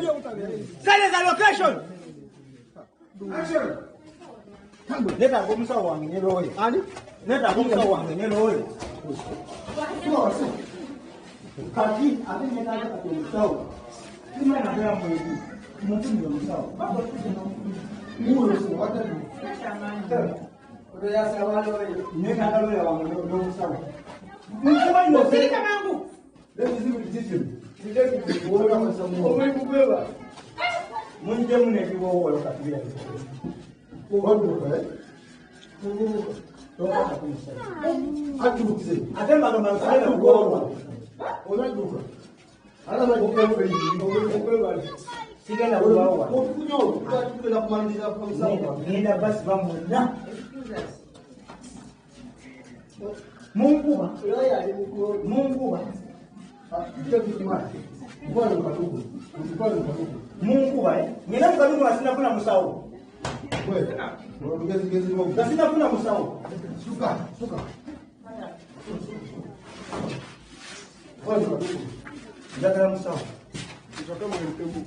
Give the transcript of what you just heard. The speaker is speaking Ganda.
Send us a location. Action. Let us go to Sawang in Roy. Let us go to Sawang in Roy. Kaki, I think you have to show. You might not have nothing yourself. You will see what I do. Make another way on the sound. Let me see what it is. Let me go over some more. Munjam ne ki wo ka tiya. Ko wondu ko eh. To ka ko sai. Atu kise. Ate ma ma sai ko wo. O na du ko. Ala ma ko ko be ni ko ko ba. Siga na wo wa. Ko ku nyo ka tu la mandi da ko sa. Ni da bas ba mu na. Mungu ba. Mungu ba. Mungu wae. Ngina mkadumu asina kuna musao. Wewe. Asina kuna musao. Suka. Wewe. Ndio musao. Ndio kama ni tembu.